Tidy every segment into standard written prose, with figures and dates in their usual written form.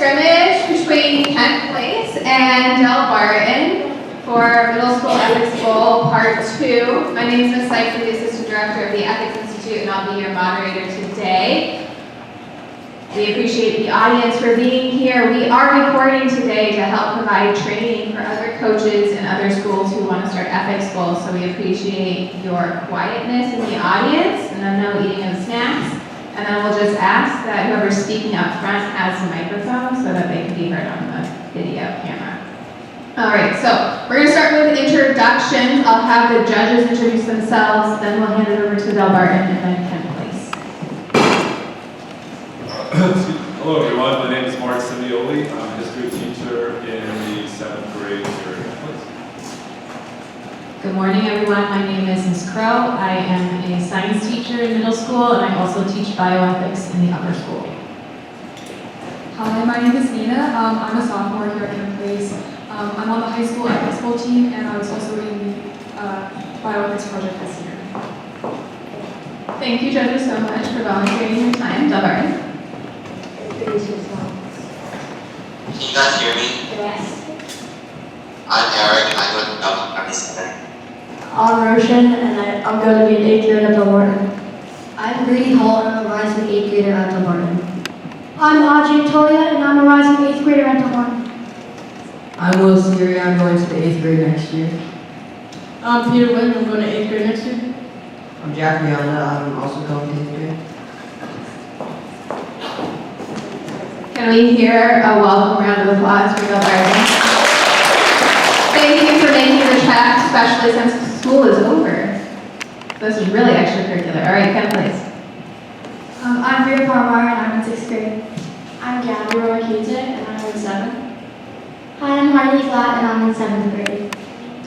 scrimmage between Kent Place and Delbarton for Middle School Ethics Bowl Part 2. My name is Ms. Sykes, I'm the Assistant Director of the Ethics Institute, and I'll be your moderator today. We appreciate the audience for being here. We are recording today to help provide training for other coaches and other schools who want to start ethics bowls, so we appreciate your quietness in the audience, and then no eating of snacks. And then we'll just ask that whoever's speaking up front has a microphone so that they can be heard on the video camera. All right, so we're going to start with introductions. I'll have the judges introduce themselves, then we'll hand it over to Delbarton and then Kent Place. Hello everyone, my name is Mark Simioli. I'm a history teacher in the 7th grade here at Kent Place. Good morning, everyone. My name is Ms. Crow. I am a science teacher in middle school, and I also teach bioethics in the upper school. Hi, my name is Nina. I'm a sophomore here at Kent Place. I'm on the high school ethics bowl team, and I was also in the bioethics project this year. Thank you, judges, so much for volunteering your time. Delbarton. Can you guys hear me? Yes. I'm Eric and I go to Delbarton County Center. I'm Roshan, and I'm going to be an 8th grader at Delbarton. I'm Grady Hall, and I'm a rising 8th grader at Delbarton. I'm Ajay Tolia, and I'm a rising 8th grader at Delbarton. I'm Will Siri, I'm going to the 8th grade next year. I'm Peter Wynn, I'm going to 8th grade next year. I'm Jack Rihanna, I'm also going to 8th grade. Can we hear a welcome round of applause for Delbarton? Thank you for making the trek, especially since school is over. This is really extracurricular. All right, Kent Place. I'm Rhea Parmar, and I'm in 6th grade. I'm Gabrielle Rakita, and I'm in 7th. Hi, I'm Harley Flat, and I'm in 7th grade.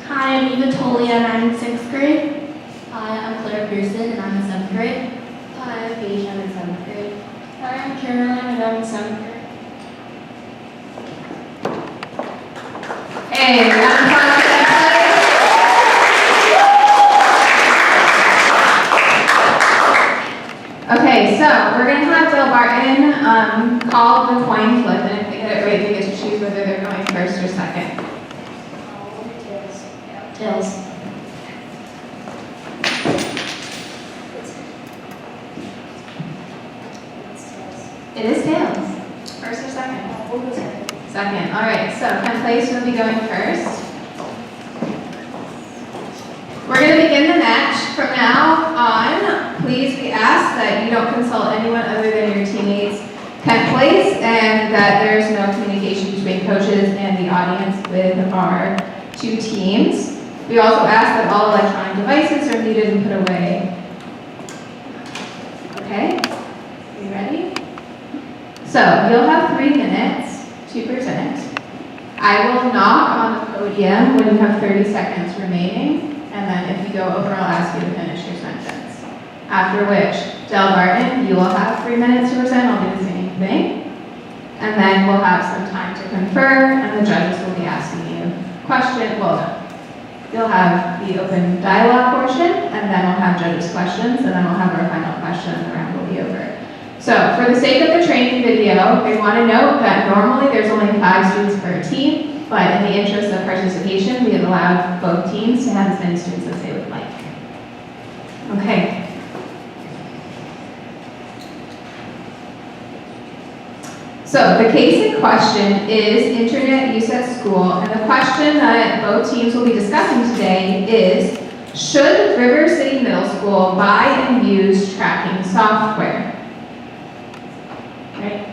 Hi, I'm Eva Tolia, and I'm in 6th grade. Hi, I'm Claire Pearson, and I'm in 7th grade. Hi, I'm Paige, I'm in 7th grade. Hi, I'm Caroline, and I'm in 7th grade. Hey, round of applause for Kent Place. Okay, so we're going to have Delbarton call the coin flip, and if they get it right, they get to choose whether they're going first or second. Tails. It is tails. First or second? We'll go second. Second. All right, so Kent Place will be going first. We're going to begin the match. From now on, please we ask that you don't consult anyone other than your teammates, Kent Place, and that there's no communication between coaches and the audience with our two teams. We also ask that all electronic devices are muted and put away. Okay? Are you ready? So, you'll have 3 minutes to present. I will knock on the podium when you have 30 seconds remaining. And then if you go over, I'll ask you to finish your sentence. After which, Delbarton, you will have 3 minutes to present. I'll do the same thing. And then we'll have some time to confer, and the judges will be asking you questions. Well, no. You'll have the open dialogue portion, and then we'll have judges' questions, and then we'll have our final question, and the round will be over. So, for the sake of the training video, I want to note that normally there's only 5 students per team. But in the interest of participation, we have allowed both teams to have as many students as they would like. Okay. So the case in question is internet use at school, and the question that both teams will be discussing today is, should River City Middle School buy and use tracking software? Right?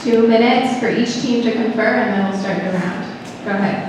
2 minutes for each team to confer, and then we'll start the round. Go ahead.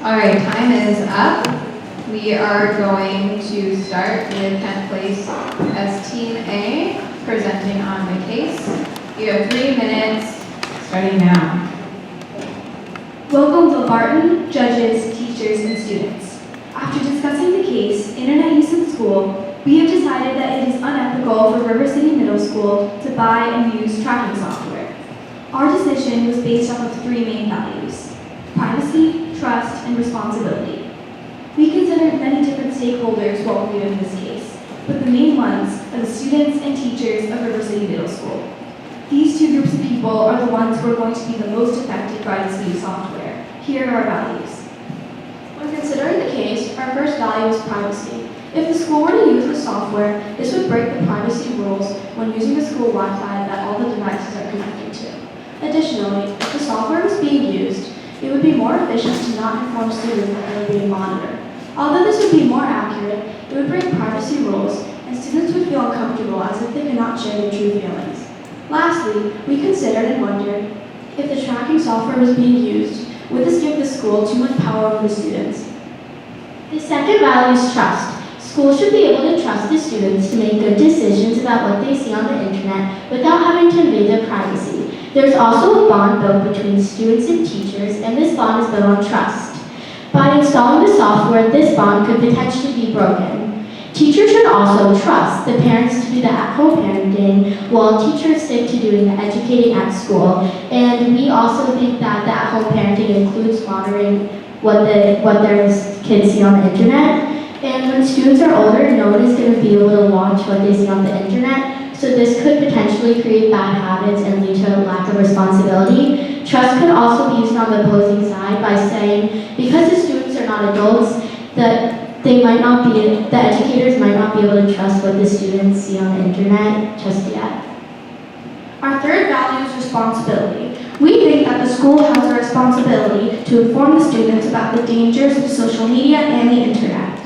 All right, time is up. We are going to start with 10th place as Team A, presenting on the case. You have 3 minutes, starting now. Welcome Delbarton, judges, teachers, and students. After discussing the case, internet use in school, we have decided that it is unethical for River City Middle School to buy and use tracking software. Our decision was based off of 3 main values: privacy, trust, and responsibility. We considered many different stakeholders while reviewing this case, but the main ones are the students and teachers of River City Middle School. These 2 groups of people are the ones who are going to be the most affected by this new software. Here are our values. When considering the case, our first value is privacy. If the school were to use the software, this would break the privacy rules when using the school Wi-Fi that all the devices are connected to. Additionally, if the software was being used, it would be more efficient to not inform students that they are being monitored. Although this would be more accurate, it would break privacy rules, and students would feel uncomfortable as if they could not share their true feelings. Lastly, we considered and wondered if the tracking software was being used, would this give the school too much power over the students? The second value is trust. Schools should be able to trust the students to make good decisions about what they see on the internet without having to invade their privacy. There's also a bond built between students and teachers, and this bond is built on trust. By installing the software, this bond could potentially be broken. Teachers should also trust the parents to do the at-home parenting, while teachers stick to doing the educating at school. And we also think that the at-home parenting includes monitoring what their kids see on the internet. And when students are older, no one is going to be able to watch what they see on the internet. So this could potentially create bad habits and lead to a lack of responsibility. Trust could also be used on the opposing side by saying, because the students are not adults, the educators might not be able to trust what the students see on the internet just yet. Our third value is responsibility. We think that the school has a responsibility to inform the students about the dangers of social media and the internet.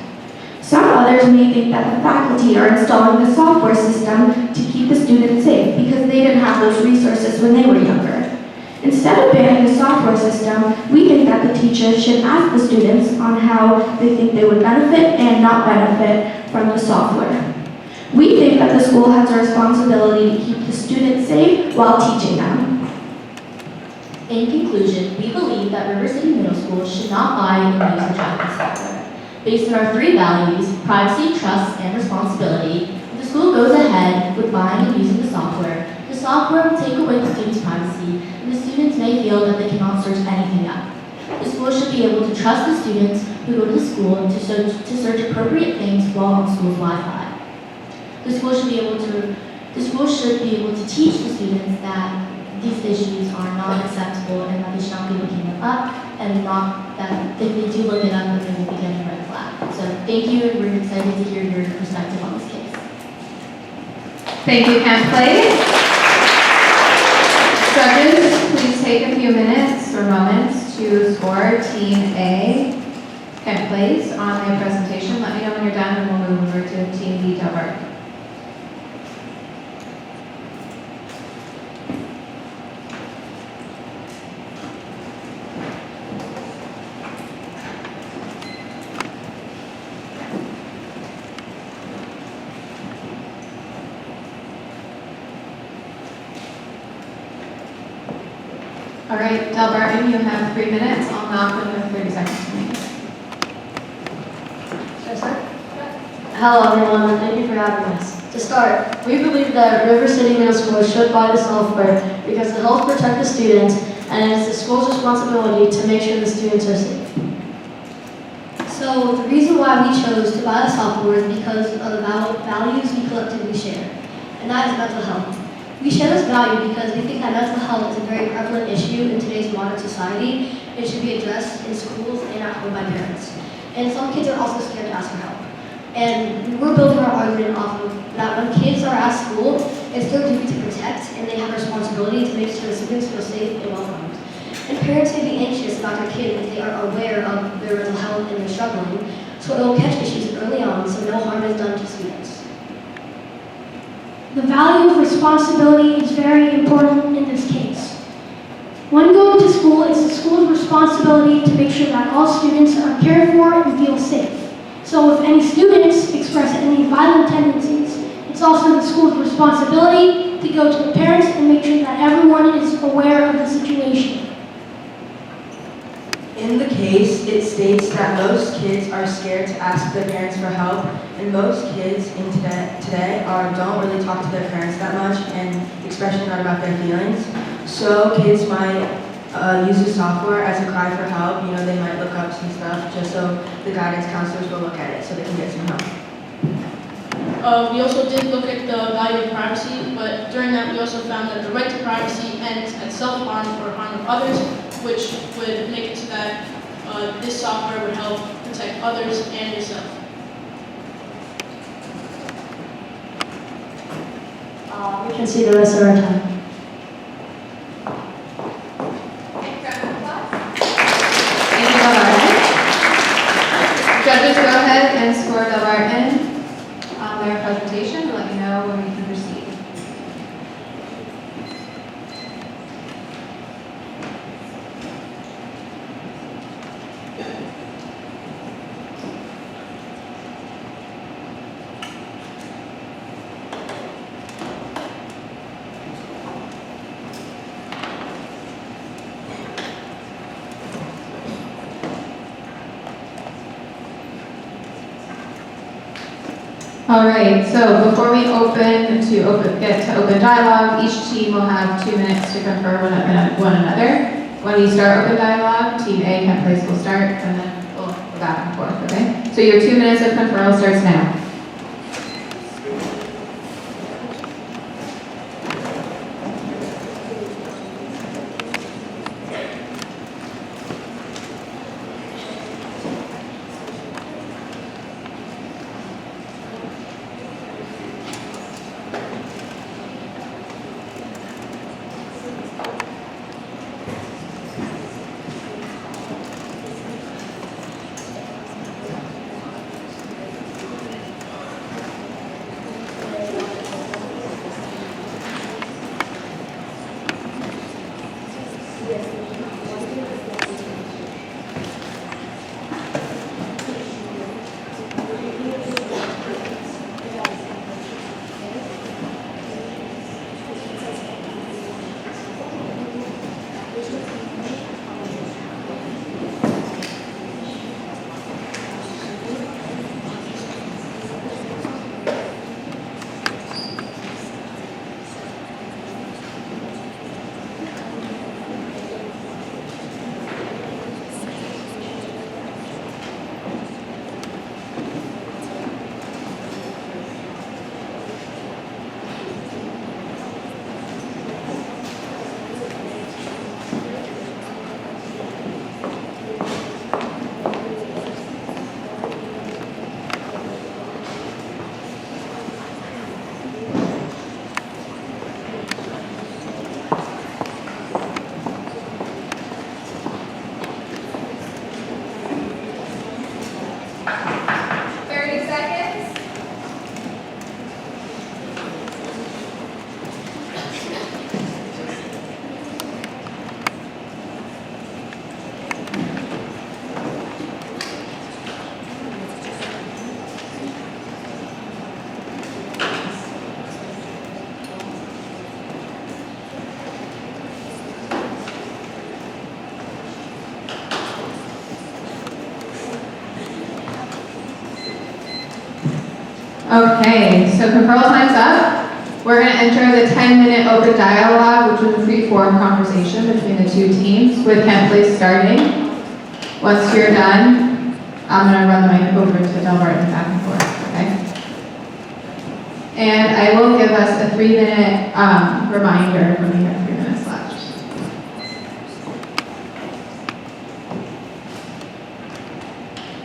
Some others may think that the faculty are installing the software system to keep the students safe because they didn't have those resources when they were younger. Instead of banning the software system, we think that the teachers should ask the students on how they think they would benefit and not benefit from the software. We think that the school has a responsibility to keep the students safe while teaching them. In conclusion, we believe that River City Middle School should not buy and use the tracking software. Based on our 3 values, privacy, trust, and responsibility, if the school goes ahead with buying and using the software will take away the students' privacy, and the students may feel that they cannot search anything up. The school should be able to trust the students who go to the school to search appropriate things while on school's Wi-Fi. The school should be able to teach the students that these issues are not acceptable and that they should not be looking them up, and not that if they do look it up, that they will be getting a red flag. So thank you, and we're excited to hear your perspective on this case. Thank you, 10th place. Judges, please take a few minutes or moments to score Team A 10th place on their presentation. Let me know when you're done, and we'll move over to Team B, Delbarton. All right, Delbarton, you have 3 minutes. I'll knock when you have 30 seconds remaining. Should I start? Hello everyone, and thank you for having us. To start, we believe that River City Middle School should buy the software because it helps protect the students, and it is the school's responsibility to make sure the students are safe. So the reason why we chose to buy the software is because of the values we collectively share, and that is mental health. We share this value because we think that mental health is a very prevalent issue in today's modern society. It should be addressed in schools and at home by parents. And some kids are also scared to ask for help. And we're building our argument off of that when kids are at school, it's their duty to protect, and they have a responsibility to make sure the students feel safe and welcomed. And parents may be anxious about their kid if they are aware of their mental health and they're struggling, so it will catch issues early on so no harm is done to students. The value of responsibility is very important in this case. When going to school, it's the school's responsibility responsibility to make sure that all students are cared for and feel safe. So if any students express any violent tendencies, it's also the school's responsibility to go to the parents and make sure that everyone is aware of the situation. In the case, it states that most kids are scared to ask their parents for help, and most kids in today don't really talk to their parents that much, and especially not about their feelings. So kids might use the software as a cry for help. You know, they might look up some stuff just so the guidance counselors will look at it so they can get some help. We also did look at the value of privacy, but during that we also found that the right to privacy ends at self-harm or harm of others, which would make it so that this software would help protect others and yourself. We can see the rest of our time. Thank you, Delbarton. Judges, go ahead and score Delbarton on their presentation and let me know when we can proceed. All right, so before we get to open dialogue, each team will have 2 minutes to confer with one another. When we start open dialogue, Team A, Kent Place will start, and then we'll go back and forth, okay? So your 2 minutes of conferral starts now. Okay, so conferral time's up. We're going to enter the 10-minute open dialogue, which is a free-form conversation between the two teams, with Kent Place starting. Once you're done, I'm going to run the mic over to Delbarton back and forth, okay? And I will give us a 3-minute reminder when we have 3 minutes left.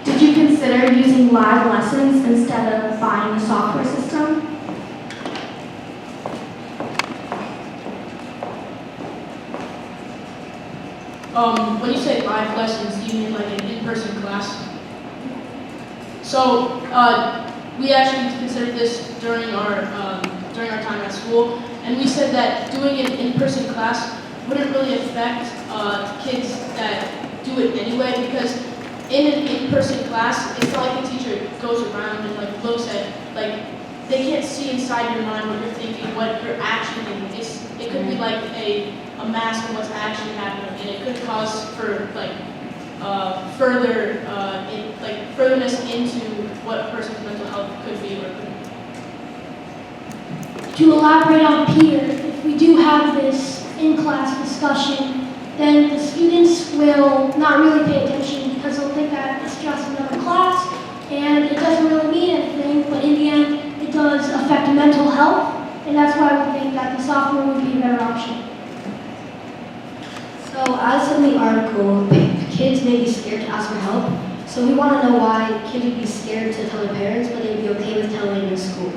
Did you consider using live lessons instead of buying a software system? When you say live lessons, do you mean like an in-person class? So we actually considered this during our time at school, and we said that doing an in-person class wouldn't really affect kids that do it anyway, because in an in-person class, it's not like the teacher goes around and like looks at, like, they can't see inside your mind what you're thinking, what you're actually thinking. It could be like a mask of what's actually happening, and it could cause for like furtherness into what a person's mental health could be or couldn't be. To elaborate on Peter, if we do have this in-class discussion, then the students will not really pay attention because they'll think that it's just another class and it doesn't really mean anything, but in the end, it does affect mental health, and that's why we think that the software would be a better option. So, as in the article, kids may be scared to ask for help, so we want to know why kids would be scared to tell their parents, but they'd be okay with telling in school.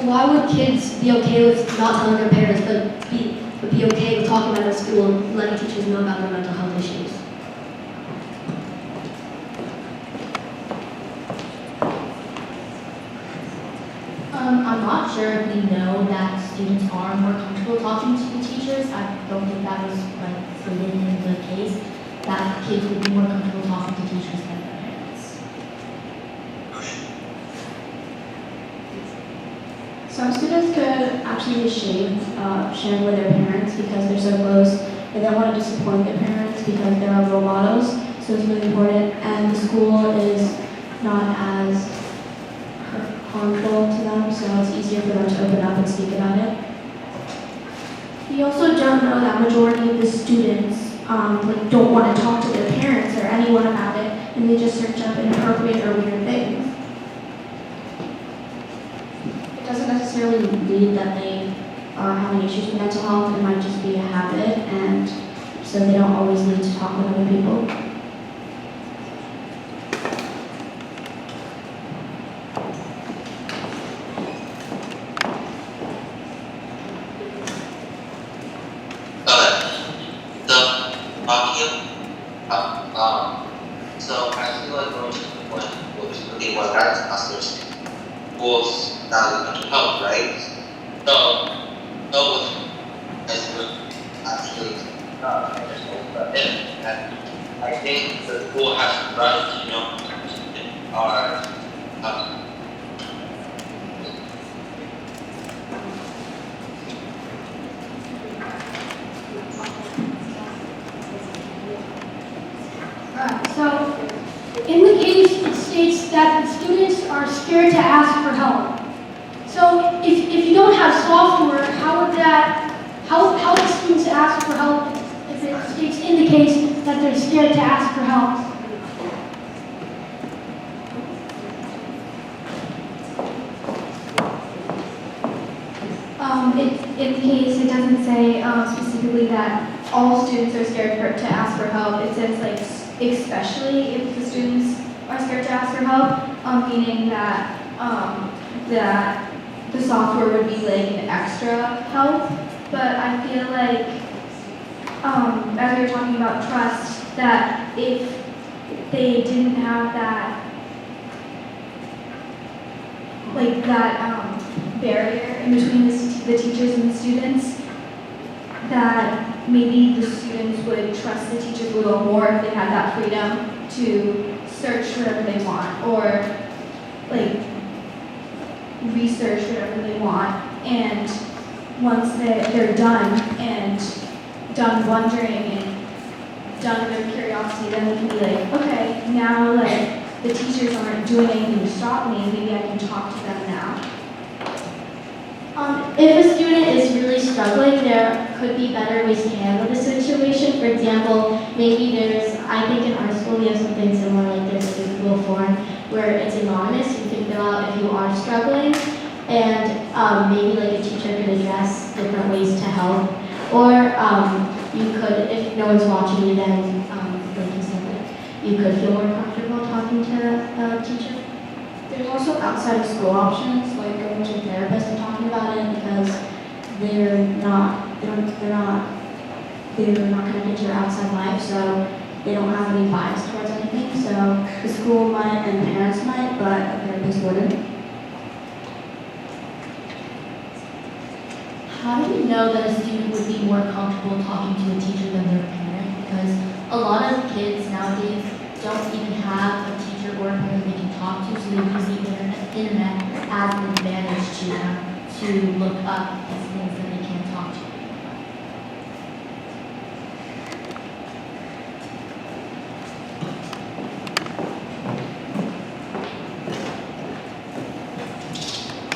Why would kids be okay with not telling their parents, but be okay with talking about it at school and letting teachers know about their mental health issues? I'm not sure if we know that students are more comfortable talking to the teachers. I don't think that was like stated in the case that kids would be more comfortable talking to teachers than their parents. Some students could actually be ashamed of sharing with their parents because they're so close. They don't want to disappoint their parents because they're our role models. So it's really important. And the school is not as harmful to them, so it's easier for them to open up and speak about it. We also don't know that majority of the students don't want to talk to their parents or anyone about it, and they just search up inappropriate or weird things. It doesn't necessarily mean that they are having issues with mental health. It might just be a habit, and so they don't always need to talk with other people. So I feel like most of the point was looking what guidance counselors schools now mental health, right? So as would actually and I think the school has the right to know are So, in the case, it states that the students are scared to ask for help. So, if you don't have software, how would students ask for help if it states in the case that they're scared to ask for help? In the case, it doesn't say specifically that all students are scared to ask for help. It says like especially if the students are scared to ask for help, meaning that that the software would be like an extra help. But I feel like as we were talking about trust, that if they didn't have that barrier in between the teachers and the students, that maybe the students would trust the teachers a little more if they had that freedom to search whatever they want or like research whatever they want, and once they're done and done wondering and done with their curiosity, then we can be like, okay, now like the teachers aren't doing anything to stop me, maybe I can talk to them now. If a student is really struggling, there could be better ways to handle the situation. For example, maybe I think in our school we have something similar, like there's a Google form where it's anonymous. You can fill out if you are struggling, and maybe like a teacher could address different ways to help. Or you could, if no one's watching you, then like you said, you could feel more comfortable talking to a teacher. There's also outside of school options, like going to a therapist and talking about it, because they're not they're not connected to their outside life, so they don't have any bias towards anything. So the school might and parents might, but a therapist wouldn't. How do we know that a student would be more comfortable talking to a teacher than their parent? Because a lot of kids nowadays don't even have a teacher or a parent they can talk to, so they use the internet as an advantage to look up these things that they can't talk to.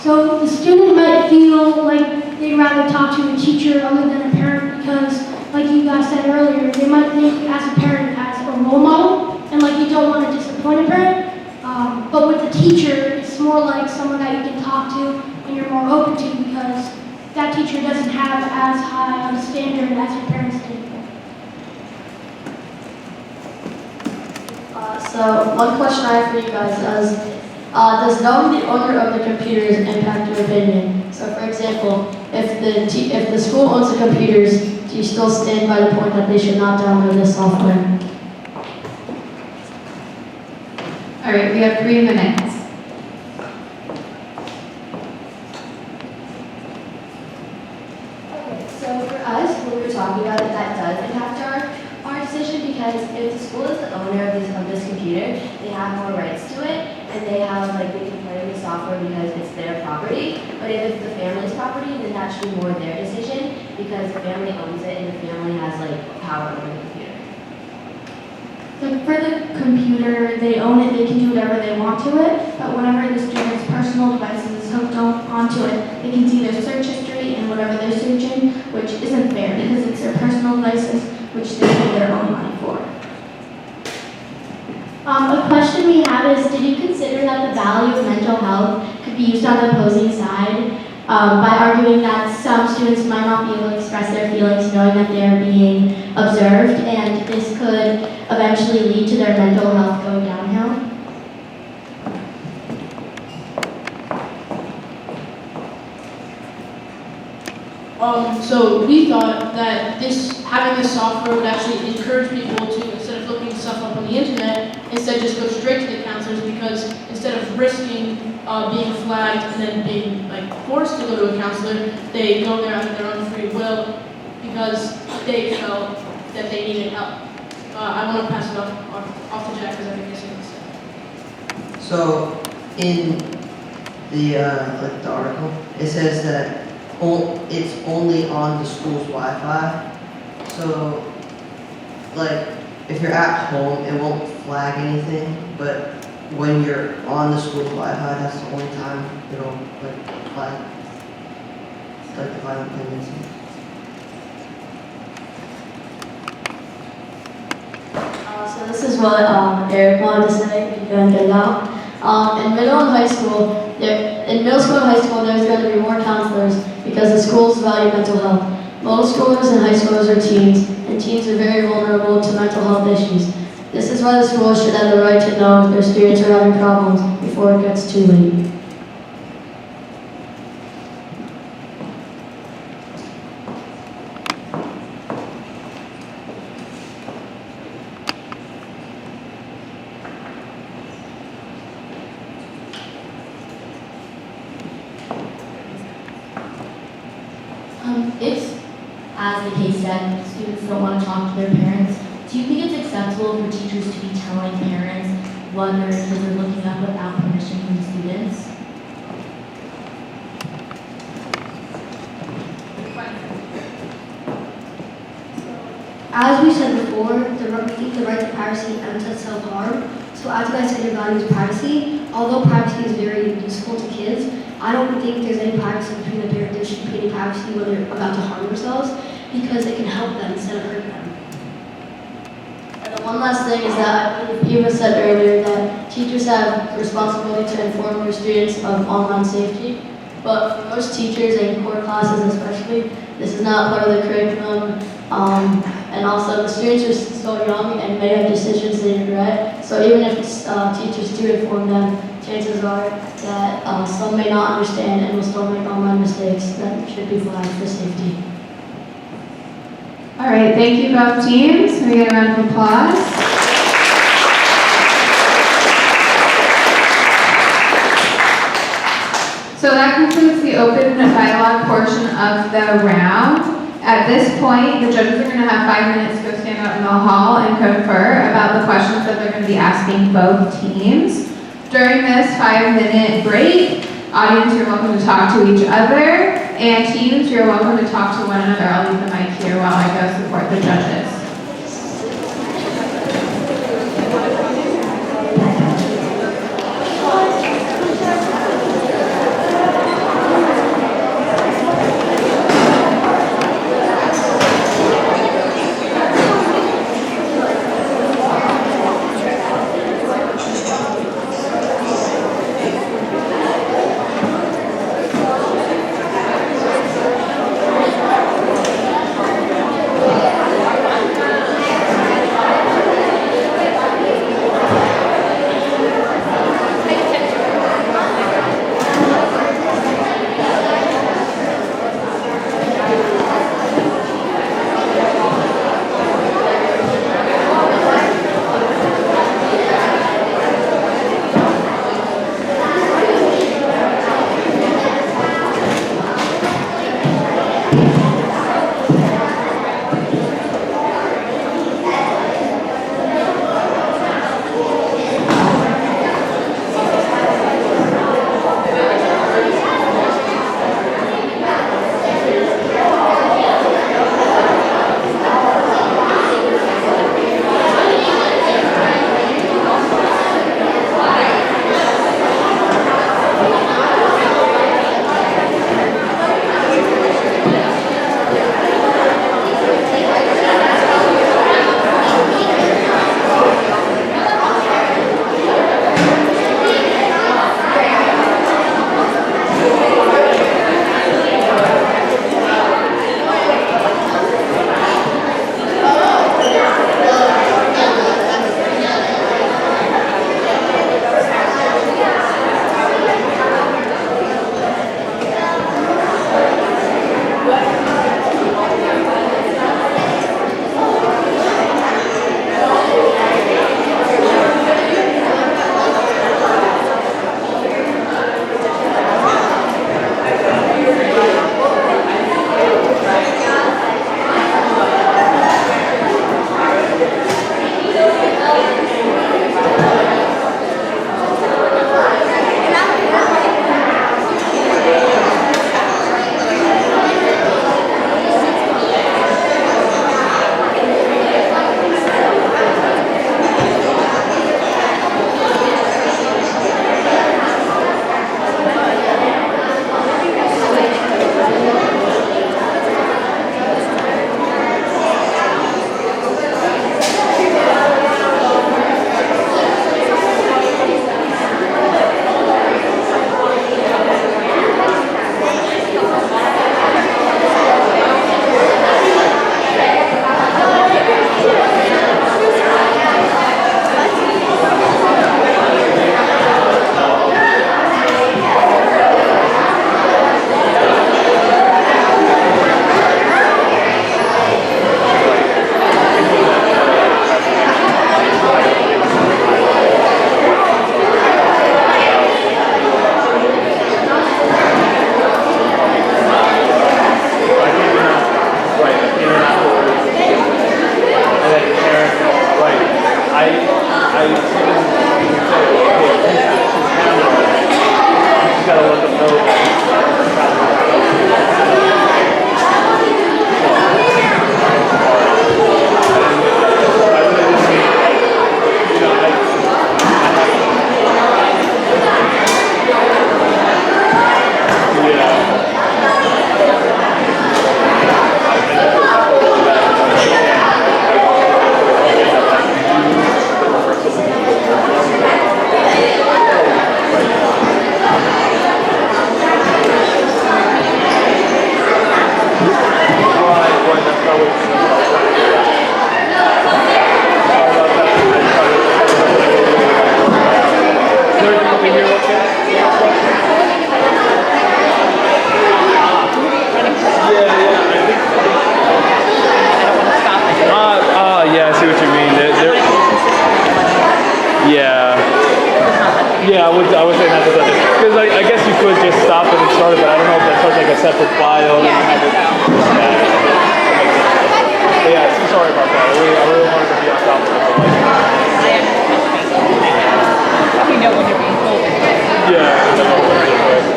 So the student might feel like they'd rather talk to a teacher other than a parent because, like you guys said earlier, they might think as a parent as a role model, and like you don't want to disappoint a parent. But with a teacher, it's more like someone that you can talk to and you're more open to because that teacher doesn't have as high of a standard as your parents do. So one question I have for you guys is, does knowing the owner of the computers impact your opinion? So for example, if the school owns the computers, do you still stand by the point that they should not download this software? All right, we have 3 minutes. Okay, so for us, when we were talking about it, that does impact our decision because if the school is the owner of this computer, they have more rights to it, and they can play with the software because it's their property. But if it's the family's property, then that should be more their decision because the family owns it and the family has power over the computer. Like for the computer, they own it, they can do whatever they want to it, but whenever the student's personal devices is hooked onto it, they can see their search history and whatever they're searching, which isn't fair because it's their personal devices, which they pay their own money for. A question we have is, did you consider that the value of mental health could be used on the opposing side by arguing that some students might not be able to express their feelings knowing that they're being observed, and this could eventually lead to their mental health going downhill? So we thought that having this software would actually encourage people to, instead of looking stuff up on the internet, instead just go straight to the counselors because instead of risking being flagged and then being forced to go to a counselor, they go there at their own free will because they felt that they needed help. I want to pass it off to Jack because I think he's going to say. So in the article, it says that it's only on the school's Wi-Fi. So if you're at home, it won't flag anything, but when you're on the school's Wi-Fi, that's the only time it'll flag the violent tendencies. So this is what Eric wanted to say, if you can get it out. In middle and high school, there's going to be more counselors because the schools value mental health. Middle schoolers and high schoolers are teens, and teens are very vulnerable to mental health issues. This is why the schools should have the right to know if their students are having problems before it gets too late. If, as the case said, students don't want to talk to their parents, do you think it's acceptable for teachers to be telling parents what their kids are looking up without permission from the students? As we said before, we think the right to privacy ends at self-harm. So as you guys said, your value is privacy. Although privacy is very useful to kids, I don't think there's any privacy between the parents. There shouldn't be any privacy when they're about to harm themselves because it can help them instead of hurt them. And the one last thing is that I believe Eva said earlier that teachers have responsibility to inform their students of online safety. But for most teachers and core classes especially, this is not part of the curriculum. And also the students are still young and may have decisions they regret. So even if teachers do inform them, chances are that some may not understand and will still make online mistakes that should be flagged for safety. All right, thank you both teams. Can we get a round of applause? So that concludes the open dialogue portion of the round. At this point, the judges are going to have 5 minutes to go stand out in the hall and confer about the questions that they're going to be asking both teams. During this 5-minute break, audience, you're welcome to talk to each other, and teams, you're welcome to talk to one another. I'll leave the mic here while I go support the judges. I would say not the judges. Because I guess you could just stop it and start it, but I don't know if that's such like a separate file. Yeah, have it. But yeah, so sorry about that. I really wanted to be on top of it. But We know when you're being told. yeah,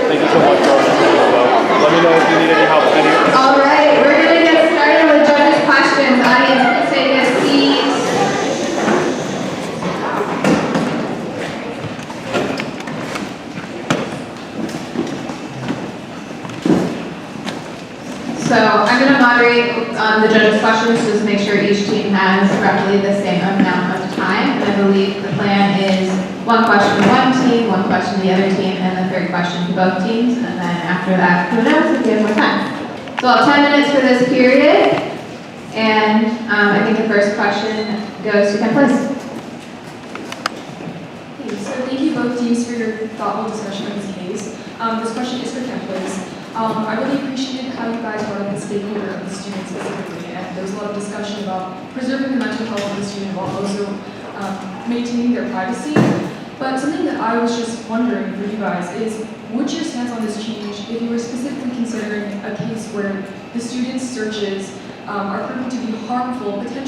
thank you so much for let me know if you need any help with any. All right, we're going to get started with judges' questions. Audience, please take a seat. So I'm going to moderate the judges' questions just to make sure each team has roughly the same amount of time. And I believe the plan is one question to one team, one question to the other team, and the third question to both teams. And then after that, who knows if we have more time. So I'll have 10 minutes for this period. And I think the first question goes to Ken, please. So thank you both teams for your thoughtful discussion of this case. This question is for Ken, please. I really appreciated how you guys brought up the stakeholder of the student specifically, and there was a lot of discussion about preserving the mental health of the student while also maintaining their privacy. But something that I was just wondering for you guys is, would your stance on this change if you were specifically considering a case where the student's searches are proven to be harmful, potentially